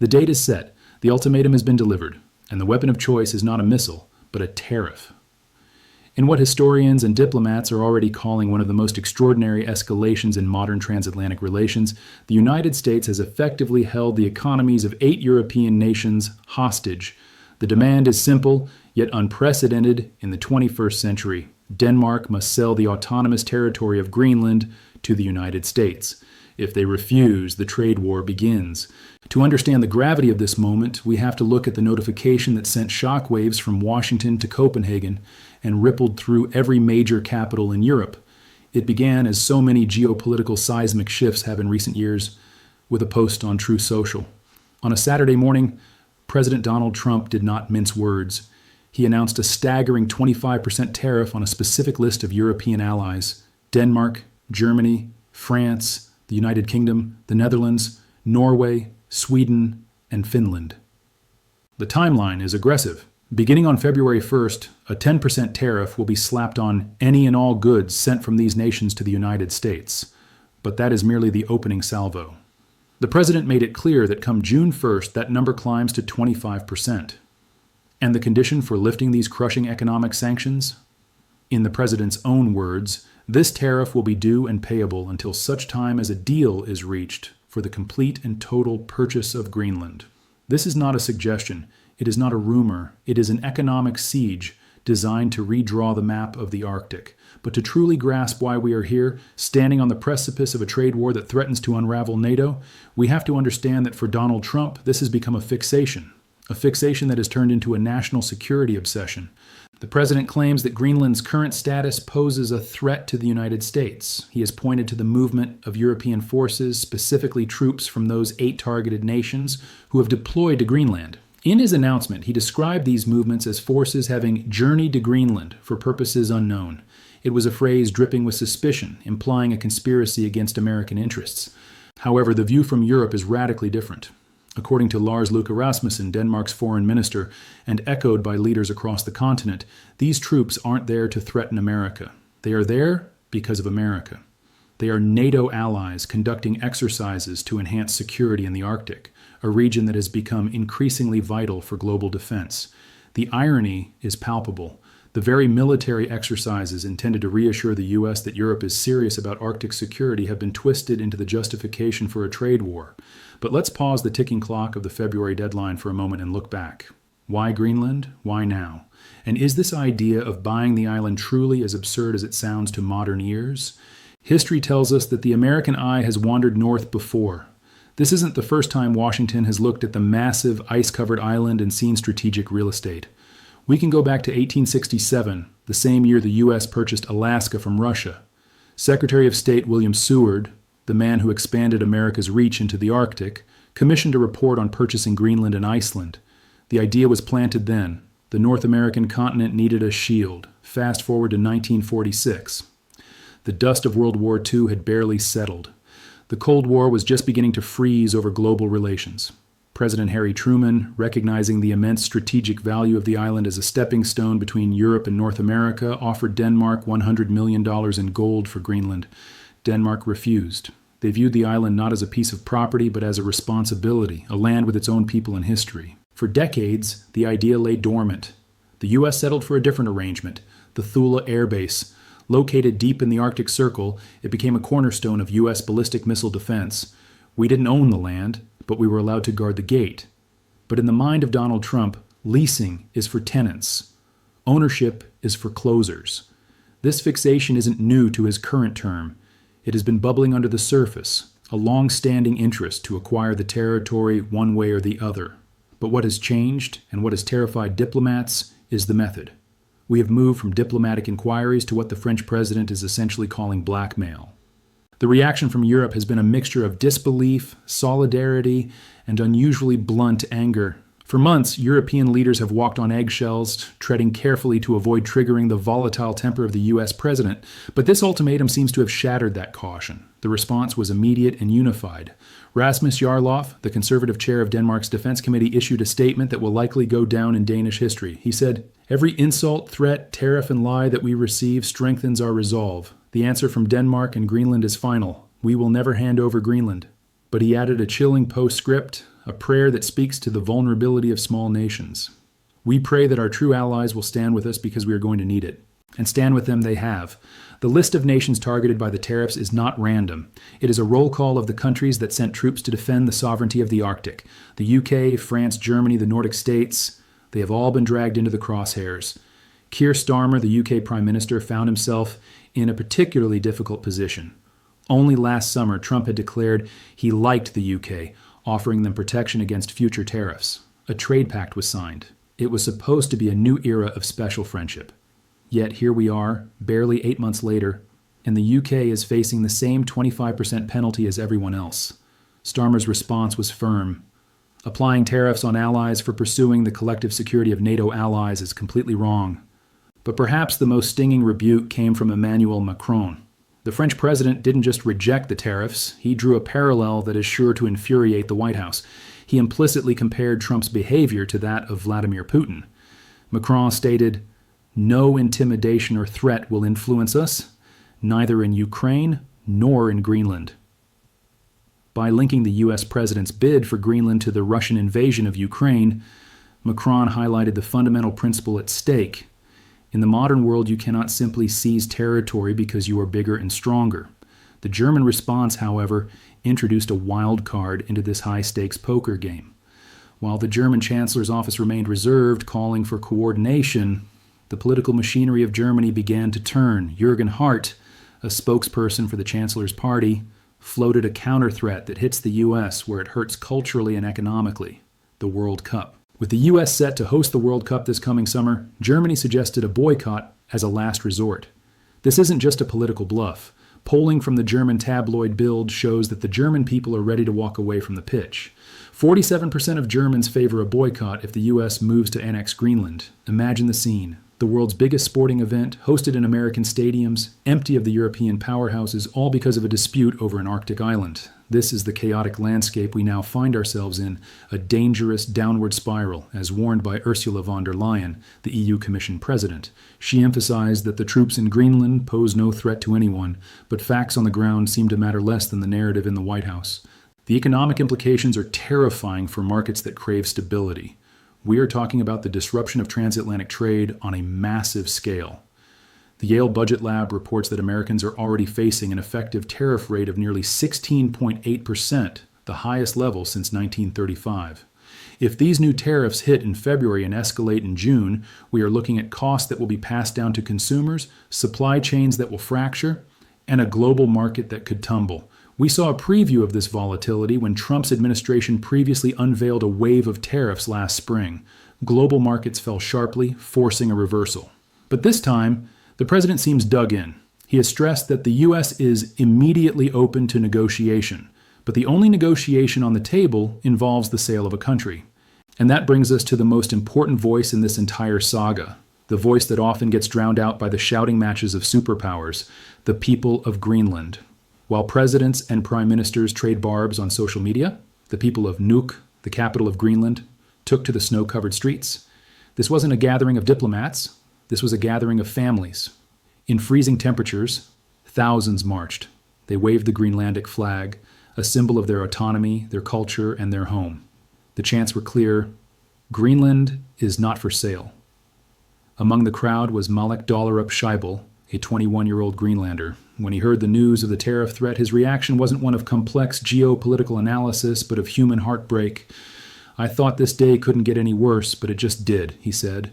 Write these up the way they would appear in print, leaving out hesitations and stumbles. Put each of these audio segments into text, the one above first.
The date is set, the ultimatum has been delivered, and the weapon of choice is not a missile, but a tariff. In what historians and diplomats are already calling one of the most extraordinary escalations in modern transatlantic relations, the United States has effectively held the economies of 8 European nations hostage. The demand is simple, yet unprecedented in the 21st century. Denmark must sell the autonomous territory of Greenland to the United States. If they refuse, the trade war begins. To understand the gravity of this moment, we have to look at the notification that sent shockwaves from Washington to Copenhagen and rippled through every major capital in Europe. It began, as so many geopolitical seismic shifts have in recent years, with a post on Truth Social. On a Saturday morning, President Donald Trump did not mince words. He announced a staggering 25% tariff on a specific list of European allies: Denmark, Germany, France, the United Kingdom, the Netherlands, Norway, Sweden, and Finland. The timeline is aggressive. Beginning on February 1st, a 10% tariff will be slapped on any and all goods sent from these nations to the United States. But that is merely the opening salvo. The president made it clear that come June 1st, that number climbs to 25%. And the condition for lifting these crushing economic sanctions? In the president's own words, this tariff will be due and payable until such time as a deal is reached for the complete and total purchase of Greenland. This is not a suggestion. It is not a rumor. It is an economic siege designed to redraw the map of the Arctic. But to truly grasp why we are here, standing on the precipice of a trade war that threatens to unravel NATO, we have to understand that for Donald Trump, this has become a fixation that has turned into a national security obsession. The president claims that Greenland's current status poses a threat to the United States. He has pointed to the movement of European forces, specifically troops from those 8 targeted nations who have deployed to Greenland. In his announcement, he described these movements as forces having journeyed to Greenland for purposes unknown. It was a phrase dripping with suspicion, implying a conspiracy against American interests. However, the view from Europe is radically different. According to Lars Løkke Rasmussen, Denmark's foreign minister, and echoed by leaders across the continent, these troops aren't there to threaten America. They are there because of America. They are NATO allies conducting exercises to enhance security in the Arctic, a region that has become increasingly vital for global defense. The irony is palpable. The very military exercises intended to reassure the U.S. that Europe is serious about Arctic security have been twisted into the justification for a trade war. But let's pause the ticking clock of the February deadline for a moment and look back. Why Greenland? Why now? And is this idea of buying the island truly as absurd as it sounds to modern ears? History tells us that the American eye has wandered north before. This isn't the first time Washington has looked at the massive ice-covered island and seen strategic real estate. We can go back to 1867, the same year the U.S. purchased Alaska from Russia. Secretary of State William Seward, the man who expanded America's reach into the Arctic, commissioned a report on purchasing Greenland and Iceland. The idea was planted then. The North American continent needed a shield. Fast forward to 1946. The dust of World War II had barely settled. The Cold War was just beginning to freeze over global relations. President Harry Truman, recognizing the immense strategic value of the island as a stepping stone between Europe and North America, offered Denmark $100 million in gold for Greenland. Denmark refused. They viewed the island not as a piece of property, but as a responsibility, a land with its own people and history. For decades, the idea lay dormant. The U.S. settled for a different arrangement, the Thule Air Base. Located deep in the Arctic Circle, it became a cornerstone of U.S. ballistic missile defense. We didn't own the land, but we were allowed to guard the gate. But in the mind of Donald Trump, leasing is for tenants. Ownership is for closers. This fixation isn't new to his current term. It has been bubbling under the surface, a long-standing interest to acquire the territory one way or the other. But what has changed, and what has terrified diplomats, is the method. We have moved from diplomatic inquiries to what the French president is essentially calling blackmail. The reaction from Europe has been a mixture of disbelief, solidarity, and unusually blunt anger. For months, European leaders have walked on eggshells, treading carefully to avoid triggering the volatile temper of the U.S. president. But this ultimatum seems to have shattered that caution. The response was immediate and unified. Rasmus Jarlov, the conservative chair of Denmark's Defense Committee, issued a statement that will likely go down in Danish history. He said, "Every insult, threat, tariff, and lie that we receive strengthens our resolve. The answer from Denmark and Greenland is final. We will never hand over Greenland." But he added a chilling postscript, a prayer that speaks to the vulnerability of small nations. We pray that our true allies will stand with us because we are going to need it. And stand with them they have. The list of nations targeted by the tariffs is not random. It is a roll call of the countries that sent troops to defend the sovereignty of the Arctic. The UK, France, Germany, the Nordic states, they have all been dragged into the crosshairs. Keir Starmer, the UK Prime Minister, found himself in a particularly difficult position. Only last summer, Trump had declared he liked the UK, offering them protection against future tariffs. A trade pact was signed. It was supposed to be a new era of special friendship. Yet here we are, barely 8 months later, and the UK is facing the same 25% penalty as everyone else. Starmer's response was firm. Applying tariffs on allies for pursuing the collective security of NATO allies is completely wrong. But perhaps the most stinging rebuke came from Emmanuel Macron. The French president didn't just reject the tariffs, he drew a parallel that is sure to infuriate the White House. He implicitly compared Trump's behavior to that of Vladimir Putin. Macron stated, "No intimidation or threat will influence us, neither in Ukraine nor in Greenland." By linking the U.S. president's bid for Greenland to the Russian invasion of Ukraine, Macron highlighted the fundamental principle at stake. In the modern world, you cannot simply seize territory because you are bigger and stronger. The German response, however, introduced a wild card into this high-stakes poker game. While the German Chancellor's office remained reserved, calling for coordination, the political machinery of Germany began to turn. Jürgen Hart, a spokesperson for the Chancellor's party, floated a counter-threat that hits the U.S. where it hurts culturally and economically: the World Cup. With the U.S. set to host the World Cup this coming summer, Germany suggested a boycott as a last resort. This isn't just a political bluff. Polling from the German tabloid Bild shows that the German people are ready to walk away from the pitch. 47% of Germans favor a boycott if the U.S. moves to annex Greenland. Imagine the scene. The world's biggest sporting event, hosted in American stadiums, empty of the European powerhouses, all because of a dispute over an Arctic island. This is the chaotic landscape we now find ourselves in, a dangerous downward spiral, as warned by Ursula von der Leyen, the EU Commission president. She emphasized that the troops in Greenland pose no threat to anyone, but facts on the ground seem to matter less than the narrative in the White House. The economic implications are terrifying for markets that crave stability. We are talking about the disruption of transatlantic trade on a massive scale. The Yale Budget Lab reports that Americans are already facing an effective tariff rate of nearly 16.8%, the highest level since 1935. If these new tariffs hit in February and escalate in June, we are looking at costs that will be passed down to consumers, supply chains that will fracture, and a global market that could tumble. We saw a preview of this volatility when Trump's administration previously unveiled a wave of tariffs last spring. Global markets fell sharply, forcing a reversal. But this time, the president seems dug in. He has stressed that the U.S. is immediately open to negotiation, but the only negotiation on the table involves the sale of a country. And that brings us to the most important voice in this entire saga, the voice that often gets drowned out by the shouting matches of superpowers, the people of Greenland. While presidents and prime ministers trade barbs on social media, the people of Nuuk, the capital of Greenland, took to the snow-covered streets. This wasn't a gathering of diplomats. This was a gathering of families. In freezing temperatures, thousands marched. They waved the Greenlandic flag, a symbol of their autonomy, their culture, and their home. The chants were clear: Greenland is not for sale. Among the crowd was Malek Dollerup Scheibel, a 21-year-old Greenlander. When he heard the news of the tariff threat, his reaction wasn't one of complex geopolitical analysis, but of human heartbreak. "I thought this day couldn't get any worse, but it just did," he said.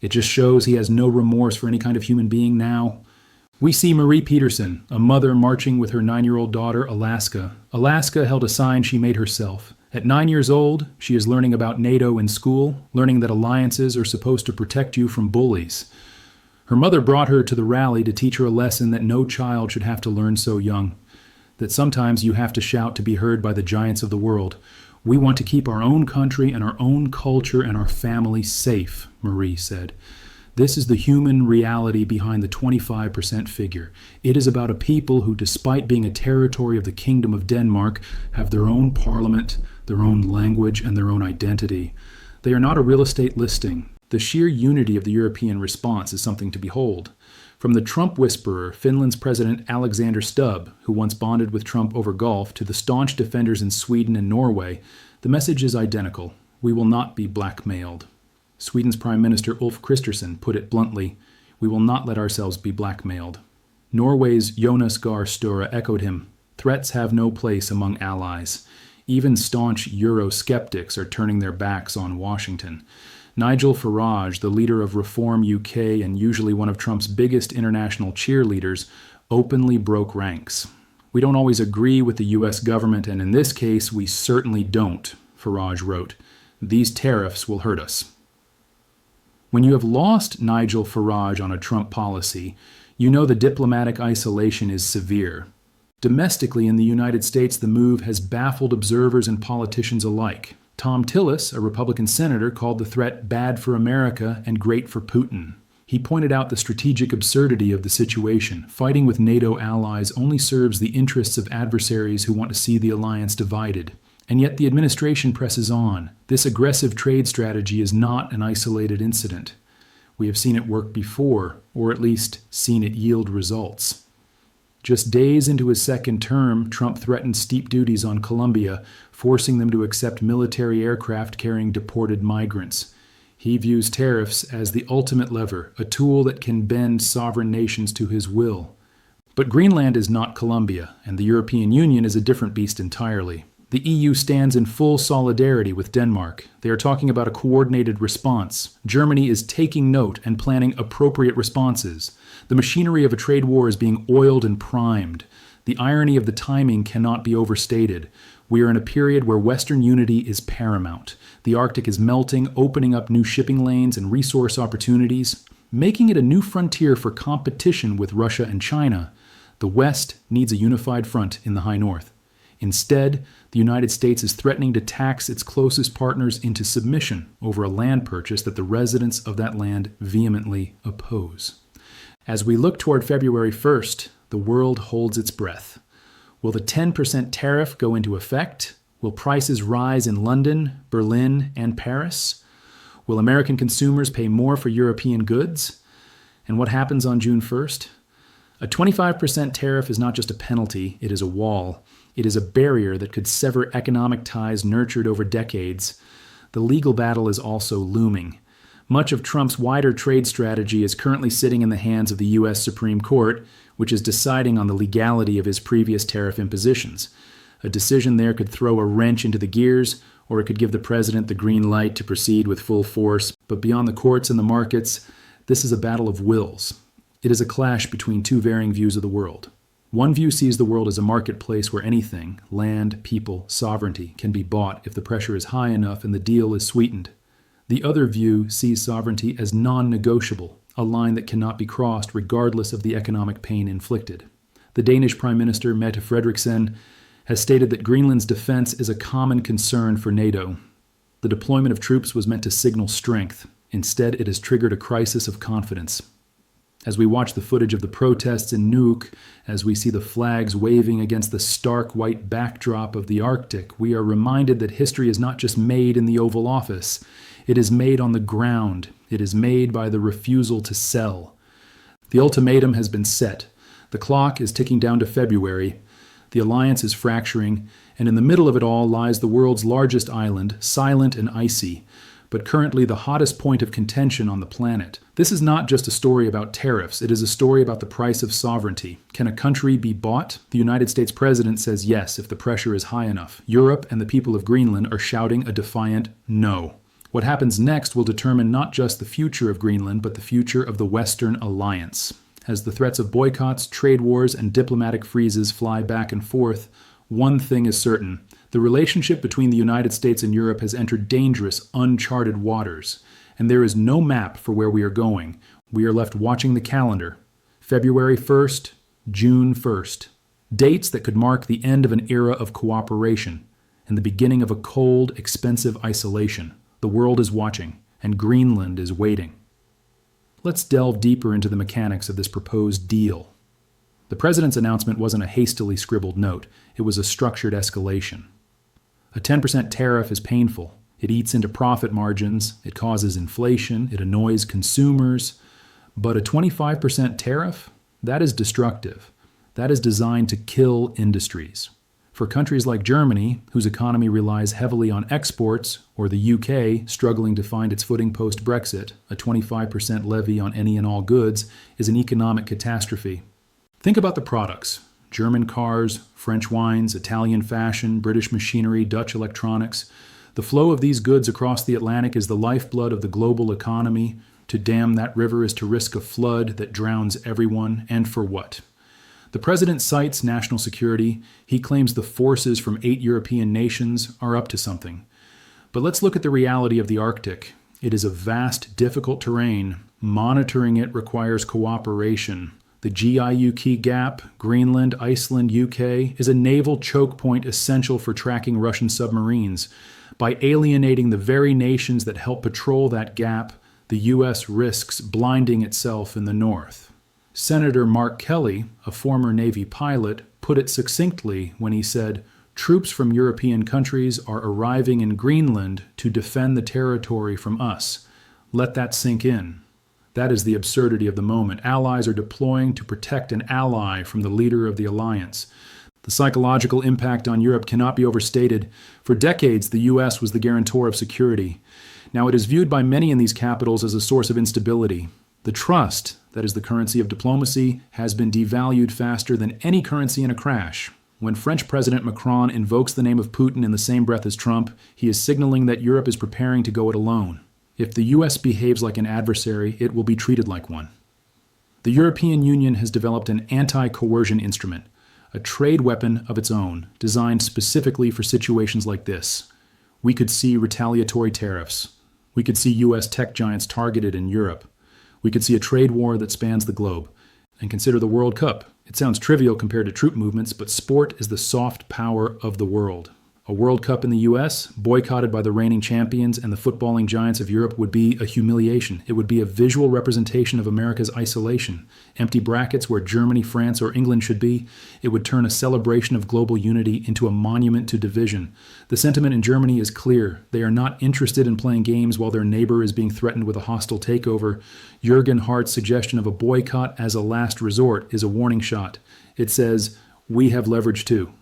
"It just shows he has no remorse for any kind of human being now." We see Marie Peterson, a mother marching with her 9-year-old daughter, Alaska. Alaska held a sign she made herself. At 9 years old, she is learning about NATO in school, learning that alliances are supposed to protect you from bullies. Her mother brought her to the rally to teach her a lesson that no child should have to learn so young, that sometimes you have to shout to be heard by the giants of the world. "We want to keep our own country and our own culture and our family safe," Marie said. This is the human reality behind the 25% figure. It is about a people who, despite being a territory of the Kingdom of Denmark, have their own parliament, their own language, and their own identity. They are not a real estate listing. The sheer unity of the European response is something to behold. From the Trump whisperer, Finland's President Alexander Stubb, who once bonded with Trump over golf, to the staunch defenders in Sweden and Norway, the message is identical. We will not be blackmailed. Sweden's Prime Minister Ulf Kristersson put it bluntly, we will not let ourselves be blackmailed. Norway's Jonas Gahr Støre echoed him, threats have no place among allies. Even staunch Eurosceptics are turning their backs on Washington. Nigel Farage, the leader of Reform UK and usually one of Trump's biggest international cheerleaders, openly broke ranks. We don't always agree with the U.S. government, and in this case, we certainly don't, Farage wrote. These tariffs will hurt us. When you have lost Nigel Farage on a Trump policy, you know the diplomatic isolation is severe. Domestically in the United States, the move has baffled observers and politicians alike. Tom Tillis, a Republican senator, called the threat bad for America and great for Putin. He pointed out the strategic absurdity of the situation. Fighting with NATO allies only serves the interests of adversaries who want to see the alliance divided. And yet the administration presses on. This aggressive trade strategy is not an isolated incident. We have seen it work before, or at least seen it yield results. Just days into his second term, Trump threatened steep duties on Colombia, forcing them to accept military aircraft carrying deported migrants. He views tariffs as the ultimate lever, a tool that can bend sovereign nations to his will. But Greenland is not Colombia, and the European Union is a different beast entirely. The EU stands in full solidarity with Denmark. They are talking about a coordinated response. Germany is taking note and planning appropriate responses. The machinery of a trade war is being oiled and primed. The irony of the timing cannot be overstated. We are in a period where Western unity is paramount. The Arctic is melting, opening up new shipping lanes and resource opportunities, making it a new frontier for competition with Russia and China. The West needs a unified front in the High North. Instead, the United States is threatening to tax its closest partners into submission over a land purchase that the residents of that land vehemently oppose. As we look toward February 1st, the world holds its breath. Will the 10% tariff go into effect? Will prices rise in London, Berlin, and Paris? Will American consumers pay more for European goods? And what happens on June 1st? A 25% tariff is not just a penalty, it is a wall. It is a barrier that could sever economic ties nurtured over decades. The legal battle is also looming. Much of Trump's wider trade strategy is currently sitting in the hands of the U.S. Supreme Court, which is deciding on the legality of his previous tariff impositions. A decision there could throw a wrench into the gears, or it could give the president the green light to proceed with full force. But beyond the courts and the markets, this is a battle of wills. It is a clash between two varying views of the world. One view sees the world as a marketplace where anything, land, people, sovereignty, can be bought if the pressure is high enough and the deal is sweetened. The other view sees sovereignty as non-negotiable, a line that cannot be crossed regardless of the economic pain inflicted. The Danish Prime Minister Mette Frederiksen has stated that Greenland's defense is a common concern for NATO. The deployment of troops was meant to signal strength. Instead, it has triggered a crisis of confidence. As we watch the footage of the protests in Nuuk, as we see the flags waving against the stark white backdrop of the Arctic, we are reminded that history is not just made in the Oval Office. It is made on the ground. It is made by the refusal to sell. The ultimatum has been set. The clock is ticking down to February. The alliance is fracturing, and in the middle of it all lies the world's largest island, silent and icy, but currently the hottest point of contention on the planet. This is not just a story about tariffs. It is a story about the price of sovereignty. Can a country be bought? The United States president says yes if the pressure is high enough. Europe and the people of Greenland are shouting a defiant no. What happens next will determine not just the future of Greenland, but the future of the Western Alliance. As the threats of boycotts, trade wars, and diplomatic freezes fly back and forth, one thing is certain. The relationship between the United States and Europe has entered dangerous, uncharted waters, and there is no map for where we are going. We are left watching the calendar. February 1st, June 1st. Dates that could mark the end of an era of cooperation and the beginning of a cold, expensive isolation. The world is watching, and Greenland is waiting. Let's delve deeper into the mechanics of this proposed deal. The president's announcement wasn't a hastily scribbled note. It was a structured escalation. A 10% tariff is painful. It eats into profit margins. It causes inflation. It annoys consumers. But a 25% tariff, that is destructive. That is designed to kill industries. For countries like Germany, whose economy relies heavily on exports, or the UK, struggling to find its footing post-Brexit, a 25% levy on any and all goods is an economic catastrophe. Think about the products: German cars, French wines, Italian fashion, British machinery, Dutch electronics. The flow of these goods across the Atlantic is the lifeblood of the global economy. To dam that river is to risk a flood that drowns everyone, and for what? The president cites national security. He claims the forces from 8 European nations are up to something. But let's look at the reality of the Arctic. It is a vast, difficult terrain. Monitoring it requires cooperation. The GIU Key Gap, Greenland, Iceland, UK, is a naval choke point essential for tracking Russian submarines. By alienating the very nations that help patrol that gap, the U.S. risks blinding itself in the north. Senator Mark Kelly, a former Navy pilot, put it succinctly when he said, "Troops from European countries are arriving in Greenland to defend the territory from us. Let that sink in." That is the absurdity of the moment. Allies are deploying to protect an ally from the leader of the alliance. The psychological impact on Europe cannot be overstated. For decades, the U.S. was the guarantor of security. Now it is viewed by many in these capitals as a source of instability. The trust, that is the currency of diplomacy, has been devalued faster than any currency in a crash. When French President Macron invokes the name of Putin in the same breath as Trump, he is signaling that Europe is preparing to go it alone. If the U.S. behaves like an adversary, it will be treated like one. The European Union has developed an anti-coercion instrument, a trade weapon of its own, designed specifically for situations like this. We could see retaliatory tariffs. We could see U.S. tech giants targeted in Europe. We could see a trade war that spans the globe. And consider the World Cup. It sounds trivial compared to troop movements, but sport is the soft power of the world. A World Cup in the U.S., boycotted by the reigning champions and the footballing giants of Europe, would be a humiliation. It would be a visual representation of America's isolation. Empty brackets where Germany, France, or England should be. It would turn a celebration of global unity into a monument to division. The sentiment in Germany is clear. They are not interested in playing games while their neighbor is being threatened with a hostile takeover. Jürgen Hart's suggestion of a boycott as a last resort is a warning shot. It says, we have leverage too.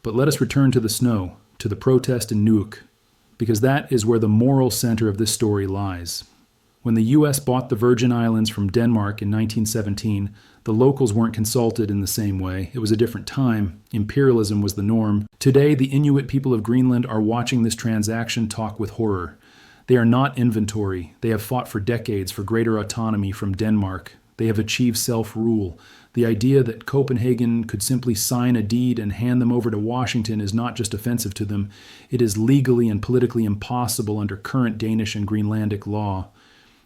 But let us return to the snow, to the protest in Nuuk, because that is where the moral center of this story lies. When the U.S. bought the Virgin Islands from Denmark in 1917, the locals weren't consulted in the same way. It was a different time. Imperialism was the norm. Today, the Inuit people of Greenland are watching this transaction talk with horror. They are not inventory. They have fought for decades for greater autonomy from Denmark. They have achieved self-rule. The idea that Copenhagen could simply sign a deed and hand them over to Washington is not just offensive to them. It is legally and politically impossible under current Danish and Greenlandic law.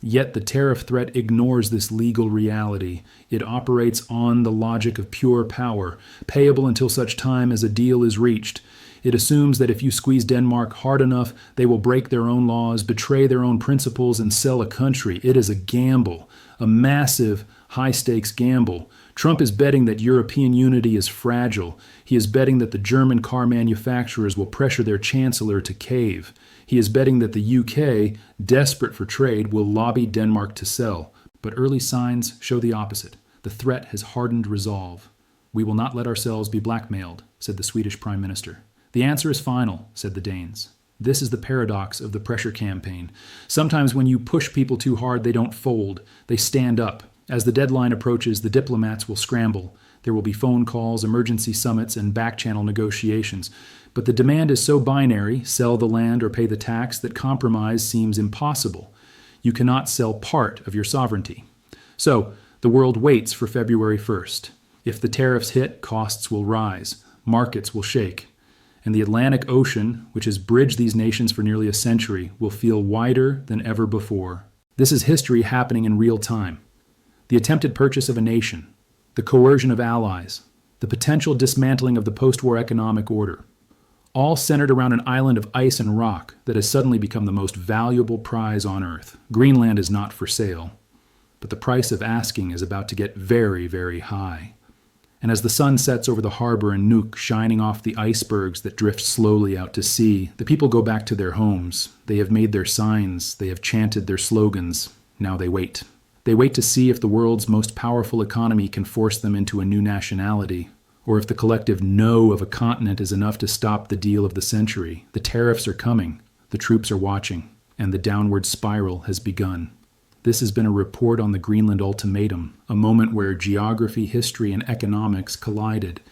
Yet the tariff threat ignores this legal reality. It operates on the logic of pure power, payable until such time as a deal is reached. It assumes that if you squeeze Denmark hard enough, they will break their own laws, betray their own principles, and sell a country. It is a gamble, a massive, high-stakes gamble. Trump is betting that European unity is fragile. He is betting that the German car manufacturers will pressure their chancellor to cave. He is betting that the UK, desperate for trade, will lobby Denmark to sell. But early signs show the opposite. The threat has hardened resolve. We will not let ourselves be blackmailed, said the Swedish Prime Minister. The answer is final, said the Danes. This is the paradox of the pressure campaign. Sometimes when you push people too hard, they don't fold. They stand up. As the deadline approaches, the diplomats will scramble. There will be phone calls, emergency summits, and back-channel negotiations. But the demand is so binary, sell the land or pay the tax, that compromise seems impossible. You cannot sell part of your sovereignty. So, the world waits for February 1st. If the tariffs hit, costs will rise. Markets will shake. And the Atlantic Ocean, which has bridged these nations for nearly a century, will feel wider than ever before. This is history happening in real time. The attempted purchase of a nation, the coercion of allies, the potential dismantling of the post-war economic order, all centered around an island of ice and rock that has suddenly become the most valuable prize on Earth. Greenland is not for sale, but the price of asking is about to get very, very high. And as the sun sets over the harbor in Nuuk, shining off the icebergs that drift slowly out to sea, the people go back to their homes. They have made their signs. They have chanted their slogans. Now they wait. They wait to see if the world's most powerful economy can force them into a new nationality, or if the collective no of a continent is enough to stop the deal of the century. The tariffs are coming, the troops are watching, and the downward spiral has begun. This has been a report on the Greenland ultimatum, a moment where geography, history, and economics collided